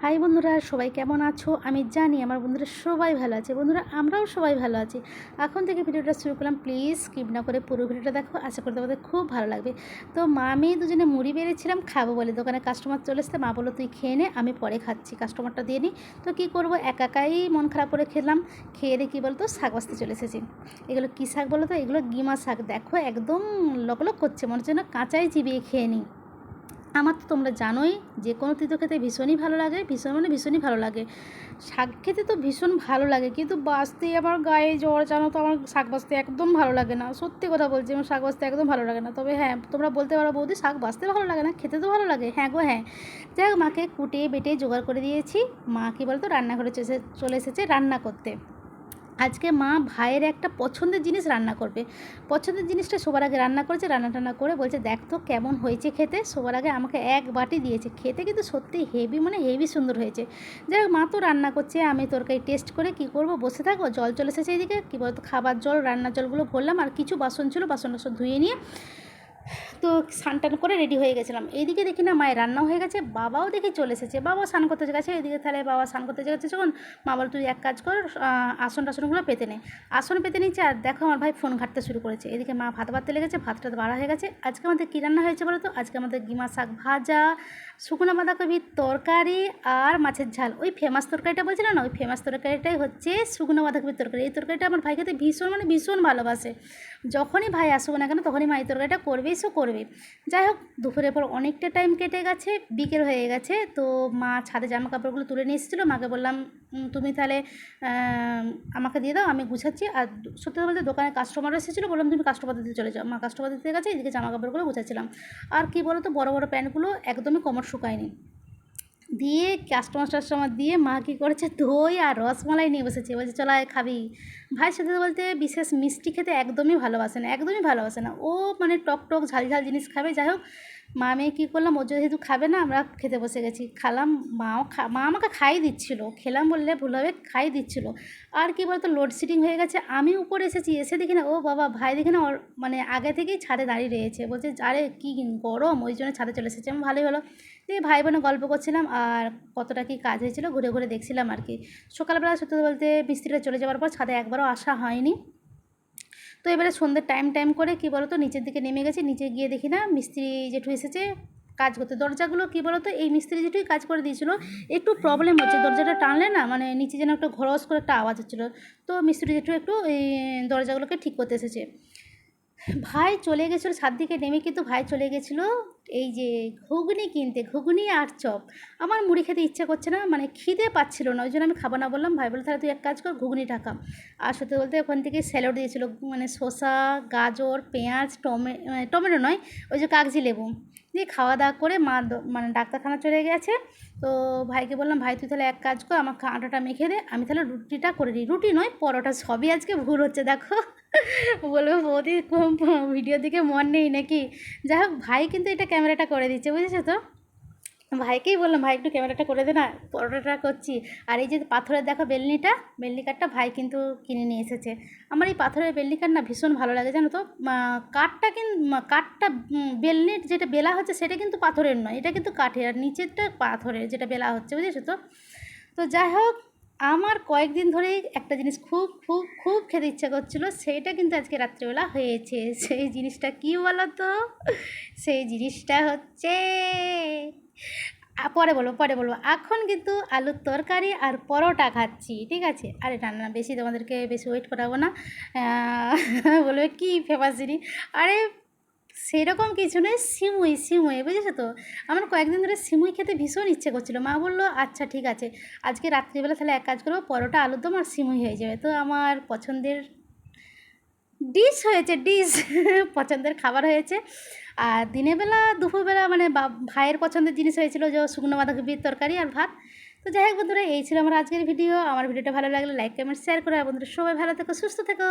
High বন্ধুরা, সবাই কেমন আছো? আমি জানি আমার বন্ধুরা সবাই ভালো আছে। বন্ধুরা, আমরাও সবাই ভালো আছি। এখন থেকে ভিডিওটা শুরু করলাম, প্লিজ স্কিপ না করে পুরো ভিডিওটা দেখো। আশা করি তোমাদের খুব ভালো লাগবে। তো মা মেয়ে দুজনে মুড়ি বেড়েছিলাম খাবো বলে, দোকানে কাস্টমার চলে এসেছে। মা বললো তুই খেয়ে নে, আমি পরে খাচ্ছি, কাস্টমারটা দিয়ে নিই। তো কী করবো, একাই মন খারাপ করে খেলাম। খেয়ে রে কী বলতো, শাক বাছতে চলে এসেছি। এগুলো কী শাক বলো তো? এগুলো গিমা শাক। দেখো একদম লকলক করছে, মনে হচ্ছে না কাঁচাই চিবিয়ে খেয়ে নিই। আমার তো তোমরা জানোই যে কোনো তিতো খেতে ভীষণই ভালো লাগে, ভীষণই ভালো লাগে। শাক খেতে তো ভীষণ ভালো লাগে, কিন্তু বাছতে আমার গায়ে জ্বর, জানো তো আমার শাক বাছতে একদম ভালো লাগে না। সত্যি কথা বলছি, আমার শাক বাছতে একদম ভালো লাগে না। তবে হ্যাঁ, তোমরা বলতে পারো বৌদি শাক বাছতে ভালো লাগে না, খেতে তো ভালো লাগে। হ্যাঁ গো হ্যাঁ। যাই হোক, মাকে কুটিয়ে বেটে জোগাড় করে দিয়েছি। মা কী বলতো, রান্নাঘরে চলে এসেছে রান্না করতে। আজকে মা ভাইয়ের একটা পছন্দের জিনিস রান্না করবে। পছন্দের জিনিসটা সবার আগে রান্না করেছে, রান্না টান্না করে বলছে দেখ তো কেমন হয়েছে খেতে। সবার আগে আমাকে এক বাটি দিয়েছে, খেতে কিন্তু সত্যি হেভি সুন্দর হয়েছে। যাই হোক, মা তো রান্না করছে, আমি তরকারি টেস্ট করে কি করব, বসে থাকবো। জল চলে এসেছে এইদিকে, কী বলতো, খাবার জল, রান্নার জলগুলো ভরলাম, আর কিছু বাসন ছিল, বাসন ধুয়ে নিয়ে তো স্নান টান করে রেডি হয়ে গেছিলাম। এইদিকে দেখি না মায়ের রান্নাও হয়ে গেছে, বাবাও দেখি চলে এসেছে। বাবা স্নান করতে গেছে, এদিকে তাহলে বাবা স্নান করতে গেছে যখন, মা বল তুই এক কাজ কর, আসন টাসনগুলো পেতে নে। আসন পেতে নিচ্ছে, আর দেখো আমার ভাই ফোন ঘাঁটতে শুরু করেছে। এদিকে মা ভাত বাড়তে লেগেছে, ভাতটা বাড়া হয়ে গেছে। আজকে আমাদের কী রান্না হয়েছে বলো তো? আজকে আমাদের গিমা শাক ভাজা, শুকনো বাঁধাকপির তরকারি আর মাছের ঝাল। ওই ফেমাস তরকারিটা বলছিল না, ওই ফেমাস তরকারিটাই হচ্ছে শুকনো বাঁধাকপির তরকারি। এই তরকারিটা আমার ভাই খেতে ভীষণ ভালোবাসে। যখনই ভাই আসুক না কেন, তখনই মা এই তরকারিটা করবেই করবে। যাই হোক, দুপুরের পর অনেকটা টাইম কেটে গেছে, বিকেল হয়ে গেছে। তো মা ছাদে জামা কাপড়গুলো তুলে নিয়ে এসেছিলো। মাকে বললাম তুমি তাহলে আমাকে দিয়ে দাও, আমি গুছাচ্ছি। আর সত্যি বলতে দোকানে কাস্টমার এসেছিলো, বললাম তুমি কাস্টমার দিতে চলে যাও। মা কাস্টমার দিতে গেছে, এদিকে জামা কাপড়গুলো গুছাচ্ছিলাম। আর কি বলো তো, বড় প্যান্টগুলো একদমই কোমর শুকায়নি। দিয়ে কাস্টমার দিয়ে মা কী করেছে, দই আর রসমালাই নিয়ে বসেছে। বলছে চলো আয় খাবি। ভাই সাথে বলতে বিশেষ মিষ্টি খেতে একদমই ভালোবাসে না। ও মানে টক ঝাল জিনিস খাবে। যাই হোক, মা মেয়ে কী করলাম, ও যেহেতু খাবে না, আমরা খেতে বসে গেছি। খালাম, মা আমাকে খাইয়ে দিচ্ছিলো, খেলাম বললে ভুল হবে, খাইয়ে দিচ্ছিলো। আর কি বলতো, লোডশেডিং হয়ে গেছে। আমি উপরে এসেছি, এসে দেখি না, ও বাবা, ভাই দেখি না ওর মানে আগে থেকেই ছাদে দাঁড়িয়ে রয়েছে। বলছে আরে কী গরম, ওই জন্য ছাদে চলে এসেছে। আমি ভালোই হলো। দিয়ে ভাই বোনে গল্প করছিলাম, আর কতটা কী কাজ হয়েছিল ঘুরে দেখছিলাম আর কি। সকালবেলা সত্যি বলতে মিস্ত্রিরা চলে যাওয়ার পর ছাদে একবারও আসা হয়নি। তো এবারে সন্ধ্যের টাইম করে কী বলতো, নিচের দিকে নেমে গেছি। নিচে গিয়ে দেখি না মিস্ত্রি জেঠু এসেছে কাজ করতে। দরজাগুলো কী বলতো, এই মিস্ত্রি জেঠুই কাজ করে দিয়েছিল। একটু প্রবলেম হচ্ছে, দরজাটা টানলে না মানে নিচে যেন একটা ঘরস করে একটা আওয়াজ হচ্ছিলো। তো মিস্ত্রি জেঠু একটু এই দরজাগুলোকে ঠিক করতে এসেছে। ভাই চলে গেছিলো ছাদ দিকে নেমে, কিন্তু ভাই চলে গেছিলো এই যে ঘুগনি কিনতে, ঘুগনি আর চপ। আমার মুড়ি খেতে ইচ্ছা করছে না, মানে খিদে পাচ্ছিল না, ওই জন্য আমি খাবো না বললাম। ভাই বলে তাহলে তুই এক কাজ কর, ঘুগনি টাকা। আর সত্যি বলতে ওখান থেকে স্যালাড দিয়েছিলো, মানে শসা, গাজর, পেঁয়াজ, টমেটো নয়, ওই যে কাগজি লেবু দিয়ে খাওয়া দাওয়া করে মা মানে ডাক্তারখানা চলে গেছে। তো ভাইকে বললাম ভাই তুই তাহলে এক কাজ কর, আমাকে আটাটা মেখে দে, আমি তাহলে রুটিটা করে দিই। রুটি নয়, পরোটা। সবই আজকে ভুল হচ্ছে দেখো। বলবো বৌদি ভিডিও দিকে মন নেই নাকি। যাই হোক, ভাই কিন্তু এটা ক্যামেরাটা করে দিচ্ছে, বুঝেছো তো। ভাইকেই বললাম ভাই একটু ক্যামেরাটা করে দে না, পরোটাটা করছি। আর এই যে পাথরের দেখো বেলনি কাঠটা ভাই কিন্তু কিনে নিয়ে এসেছে। আমার এই পাথরের বেলনি কাঠ না ভীষণ ভালো লাগে, জানো তো। কাঠটা বেলনির যেটা বেলা হচ্ছে সেটা কিন্তু পাথরের নয়, এটা কিন্তু কাঠের। আর নিচেরটা পাথরের যেটা বেলা হচ্ছে, বুঝেছো তো। তো যাই হোক, আমার কয়েকদিন ধরেই একটা জিনিস খুব খেতে ইচ্ছা করছিলো, সেইটা কিন্তু আজকে রাত্রিবেলা হয়েছে। সেই জিনিসটা কী বলো তো? সেই জিনিসটা হচ্ছে, পরে বলবো। এখন কিন্তু আলুর তরকারি আর পরোটা খাচ্ছি, ঠিক আছে। আরে না বেশি তোমাদেরকে বেশি ওয়েট করাবো না। বলবে কী ফেমাস জিনিস? আরে সেরকম কিছু নয়, সিমুই বুঝেছো তো। আমার কয়েকদিন ধরে সিমুই খেতে ভীষণ ইচ্ছে করছিলো। মা বললো আচ্ছা ঠিক আছে, আজকে রাত্রিবেলা তাহলে এক কাজ করবো, পরোটা আলুর দম আর সিমুই হয়ে যাবে। তো আমার পছন্দের ডিশ হয়েছে, পছন্দের খাবার হয়েছে। আর দিনের বেলা দুপুরবেলা মানে ভাইয়ের পছন্দের জিনিস হয়েছিল, যে শুকনো বাঁধাকপির তরকারি আর ভাত। তো যাই হোক বন্ধুরা, এই ছিল আমার আজকের ভিডিও। আমার ভিডিওটা ভালো লাগলে লাইক কমেন্ট শেয়ার করে, আর বন্ধুরা সবাই ভালো থেকো, সুস্থ থেকো।